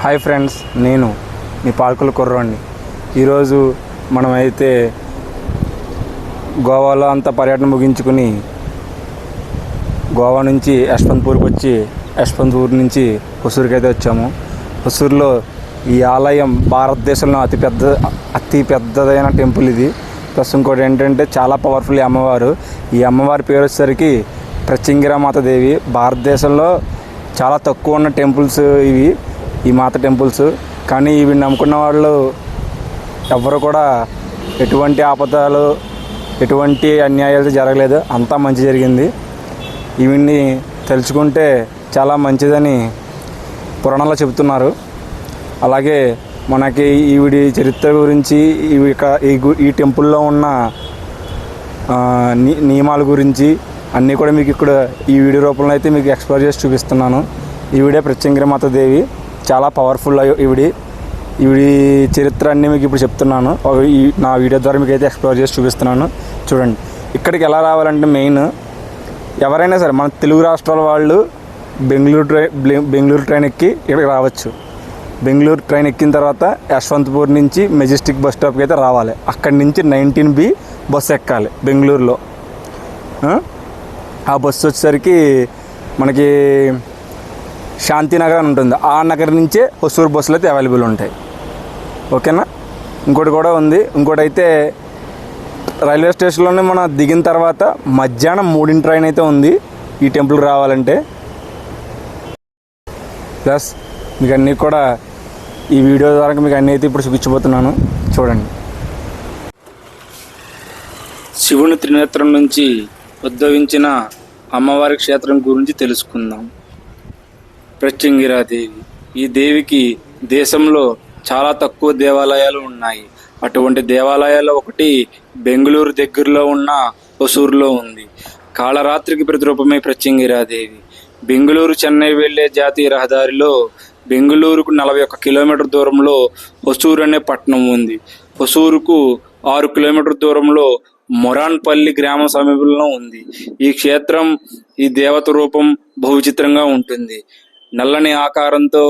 Hi friends, నేను మీ పాల్కుల కుర్రోడిని. ఈరోజు మనమైతే గోవాలో అంతా పర్యటన ముగించుకుని గోవా నుంచి యశ్వంతపూర్కి వచ్చి యశ్వంతపూర్ నుంచి హొసూరుకి అయితే వచ్చాము. హొసూరులో ఈ ఆలయం భారతదేశంలో అతి పెద్దదైన టెంపుల్ ఇది. ప్లస్ ఇంకోటి ఏంటంటే చాలా పవర్ఫుల్ ఈ అమ్మవారు. ఈ అమ్మవారి పేరు వచ్చేసరికి ప్రత్యంగిరామాత దేవి. భారతదేశంలో చాలా తక్కువ ఉన్న టెంపుల్స్ ఇవి, ఈ మాత టెంపుల్స్. కానీ ఇవి నమ్ముకున్న వాళ్ళు ఎవ్వరు కూడా ఎటువంటి ఆపదలు, ఎటువంటి అన్యాయాలు జరగలేదు. అంతా మంచి జరిగింది. ఇవన్నీ తెలుసుకుంటే చాలా మంచిదని పురాణాల్లో చెబుతున్నారు. అలాగే మనకి ఈవిడి చరిత్ర గురించి, ఈ టెంపుల్లో ఉన్న నియమాల గురించి అన్నీ కూడా మీకు ఇక్కడ ఈ వీడియో రూపంలో అయితే మీకు ఎక్స్ప్లోర్ చేసి చూపిస్తున్నాను. ఈవిడే ప్రత్యంగిరామాత దేవి, చాలా పవర్ఫుల్. ఈవిడి చరిత్ర అన్నీ మీకు ఇప్పుడు చెప్తున్నాను. నా వీడియో ద్వారా మీకు అయితే ఎక్స్ప్లోర్ చేసి చూపిస్తున్నాను. చూడండి, ఇక్కడికి ఎలా రావాలంటే మెయిన్ ఎవరైనా సరే మన తెలుగు రాష్ట్రాల వాళ్ళు బెంగళూరు ట్రైన్ ఎక్కి ఇక్కడికి రావచ్చు. బెంగళూరు ట్రైన్ ఎక్కిన తర్వాత యశ్వంతపూర్ నుంచి మెజెస్టిక్ బస్ స్టాప్కి అయితే రావాలి. అక్కడి నుంచి 19B బస్సు ఎక్కాలి బెంగళూరులో. ఆ బస్సు వచ్చేసరికి మనకి శాంతినగర్ అని ఉంటుంది. ఆ నగర్ నుంచే హొసూరు బస్సులు అయితే అవైలబుల్ ఉంటాయి. ఓకేనా? ఇంకోటి కూడా ఉంది. ఇంకోటి అయితే రైల్వే స్టేషన్లోనే మనం దిగిన తర్వాత మధ్యాహ్నం 3 ట్రైన్ అయితే ఉంది ఈ టెంపుల్కి రావాలంటే. ప్లస్ మీకు అన్నీ కూడా ఈ వీడియో ద్వారా మీకు అన్నీ అయితే ఇప్పుడు చూపించబోతున్నాను. చూడండి. శివుని త్రినేత్రం నుంచి ఉద్భవించిన అమ్మవారి క్షేత్రం గురించి తెలుసుకుందాం. ప్రత్యంగిరాదేవి. ఈ దేవికి దేశంలో చాలా తక్కువ దేవాలయాలు ఉన్నాయి. అటువంటి దేవాలయాల్లో ఒకటి బెంగళూరు దగ్గరలో ఉన్న హొసూరులో ఉంది. కాళరాత్రికి ప్రతిరూపమే ప్రత్యంగిరాదేవి. బెంగళూరు చెన్నై వెళ్లే జాతీయ రహదారిలో బెంగళూరుకు 41 కిలోమీటర్ దూరంలో హొసూరు అనే పట్టణం ఉంది. హొసూరుకు 6 కిలోమీటర్ దూరంలో మొరాన్పల్లి గ్రామ సమీపంలో ఉంది. ఈ క్షేత్రం, ఈ దేవత రూపం బహుచిత్రంగా ఉంటుంది. నల్లని ఆకారంతో,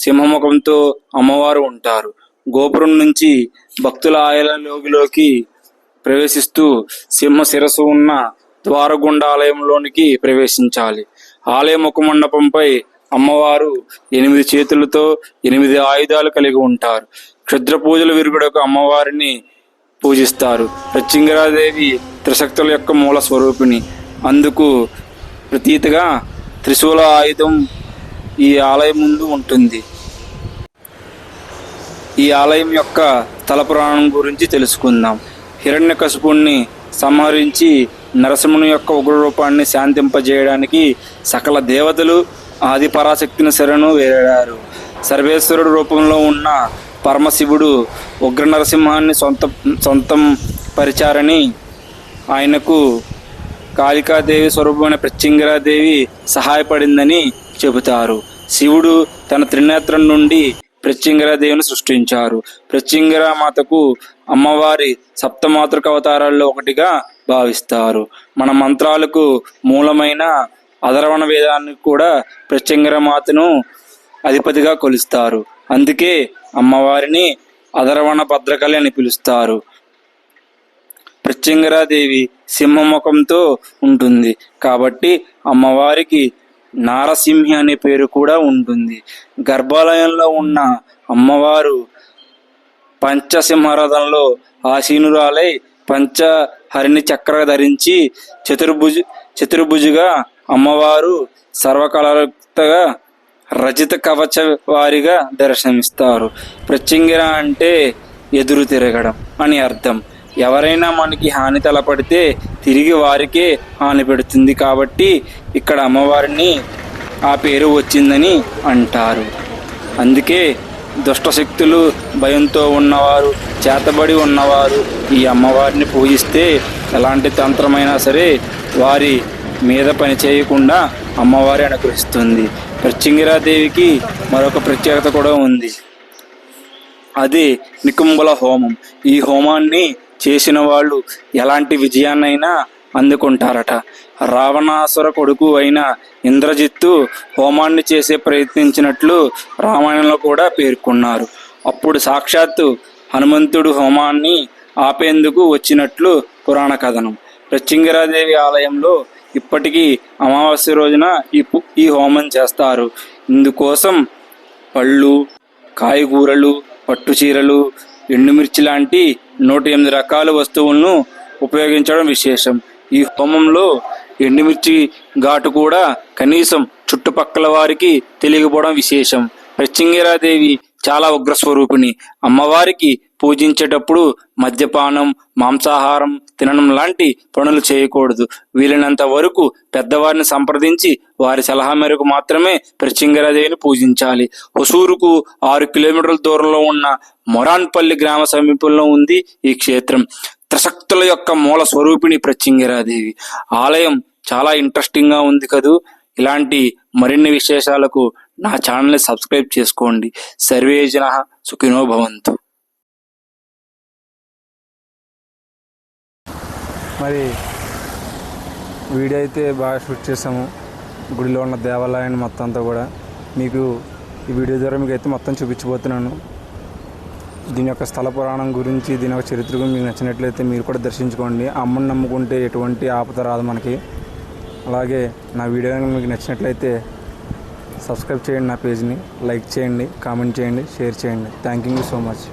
సింహముఖంతో అమ్మవారు ఉంటారు. గోపురం నుంచి భక్తుల ఆయలోకి ప్రవేశిస్తూ సింహ శిరస్సు ఉన్న ద్వారగుండ ఆలయంలోనికి ప్రవేశించాలి. ఆలయ ముఖ మండపంపై అమ్మవారు 8 చేతులతో 8 ఆయుధాలు కలిగి ఉంటారు. క్షుద్ర పూజలు విరుగుడకు అమ్మవారిని పూజిస్తారు. ప్రత్యంగిరాదేవి త్రిశక్తుల యొక్క మూల స్వరూపిణి. అందుకు ప్రతీతిగా త్రిశూల ఆయుధం ఈ ఆలయం ముందు ఉంటుంది. ఈ ఆలయం యొక్క స్థల పురాణం గురించి తెలుసుకుందాం. హిరణ్యకశిపుణ్ణి సంహరించి నరసింహుని యొక్క ఉగ్ర రూపాన్ని శాంతింపజేయడానికి సకల దేవతలు ఆది పరాశక్తిని శరణు వేడారు. సర్వేశ్వరుడు రూపంలో ఉన్న పరమశివుడు ఉగ్ర నరసింహాన్ని సొంతం పరిచారని ఆయనకు కాళికాదేవి స్వరూపమైన ప్రత్యంగిరాదేవి సహాయపడిందని చెబుతారు. శివుడు తన త్రినేత్రం నుండి ప్రత్యంగిరాదేవిని సృష్టించారు. ప్రత్యంగిరామాతకు అమ్మవారి సప్తమాతృక అవతారాల్లో ఒకటిగా భావిస్తారు. మన మంత్రాలకు మూలమైన అధర్వణ వేదాన్ని కూడా ప్రత్యంగిరామాతను అధిపతిగా కొలుస్తారు. అందుకే అమ్మవారిని అధర్వణ భద్రకాళి అని పిలుస్తారు. ప్రత్యంగిరాదేవి సింహముఖంతో ఉంటుంది కాబట్టి అమ్మవారికి నారసింహి అనే పేరు కూడా ఉంటుంది. గర్భాలయంలో ఉన్న అమ్మవారు పంచసింహరథంలో ఆసీనురాలై పంచహరిణి చక్ర ధరించి చతుర్భుజిగా అమ్మవారు సర్వకళాయుక్తగా రజిత కవచ వారిగా దర్శనమిస్తారు. ప్రత్యంగిర అంటే ఎదురు తిరగడం అని అర్థం. ఎవరైనా మనకి హాని తలపడితే తిరిగి వారికే హాని పెడుతుంది కాబట్టి ఇక్కడ అమ్మవారిని ఆ పేరు వచ్చిందని అంటారు. అందుకే దుష్టశక్తులు, భయంతో ఉన్నవారు, చేతబడి ఉన్నవారు ఈ అమ్మవారిని పూజిస్తే ఎలాంటి తంత్రమైనా సరే వారి మీద పని చేయకుండా అమ్మవారి అనుగ్రహిస్తుంది. ప్రత్యంగిరాదేవికి మరొక ప్రత్యేకత కూడా ఉంది. అది నికుంభల హోమం. ఈ హోమాన్ని చేసిన వాళ్ళు ఎలాంటి విజయాన్నైనా అందుకుంటారట. రావణాసుర కొడుకు అయిన ఇంద్రజిత్తు హోమాన్ని చేసే ప్రయత్నించినట్లు రామాయణంలో కూడా పేర్కొన్నారు. అప్పుడు సాక్షాత్తు హనుమంతుడు హోమాన్ని ఆపేందుకు వచ్చినట్లు పురాణ కథనం. ప్రత్యంగిరాదేవి ఆలయంలో ఇప్పటికీ అమావాస్య రోజున ఈ హోమం చేస్తారు. ఇందుకోసం పళ్ళు, కాయగూరలు, పట్టు చీరలు, ఎండుమిర్చి లాంటి 108 రకాల వస్తువులను ఉపయోగించడం విశేషం. ఈ హోమంలో ఎండుమిర్చి ఘాటు కూడా కనీసం చుట్టుపక్కల వారికి తెలియకపోవడం విశేషం. ప్రత్యంగిరాదేవి చాలా ఉగ్రస్వరూపిణి. అమ్మవారికి పూజించేటప్పుడు మద్యపానం, మాంసాహారం తినడం లాంటి పనులు చేయకూడదు. వీలైనంత వరకు పెద్దవారిని సంప్రదించి వారి సలహా మేరకు మాత్రమే ప్రత్యంగిరాదేవిని పూజించాలి. హొసూరుకు 6 కిలోమీటర్ల దూరంలో ఉన్న మొరాన్పల్లి గ్రామ సమీపంలో ఉంది ఈ క్షేత్రం. త్రిశక్తుల యొక్క మూల స్వరూపిణి ప్రత్యంగిరాదేవి ఆలయం చాలా ఇంట్రెస్టింగ్గా ఉంది కదూ. ఇలాంటి మరిన్ని విశేషాలకు నా ఛానల్ని సబ్స్క్రైబ్ చేసుకోండి. సర్వే జనః సుఖినో భవంతు. మరి వీడియో అయితే బాగా షూట్ చేసాము. గుడిలో ఉన్న దేవాలయాన్ని మొత్తం అంతా కూడా మీకు ఈ వీడియో ద్వారా మీకు అయితే మొత్తం చూపించబోతున్నాను. దీని యొక్క స్థల పురాణం గురించి, దీని యొక్క చరిత్ర గురించి మీకు నచ్చినట్లయితే మీరు కూడా దర్శించుకోండి. అమ్మని నమ్ముకుంటే ఎటువంటి ఆపద రాదు మనకి. అలాగే నా వీడియో మీకు నచ్చినట్లయితే సబ్స్క్రైబ్ చేయండి, నా పేజ్ని లైక్ చేయండి, కామెంట్ చేయండి, షేర్ చేయండి. Thank you so much.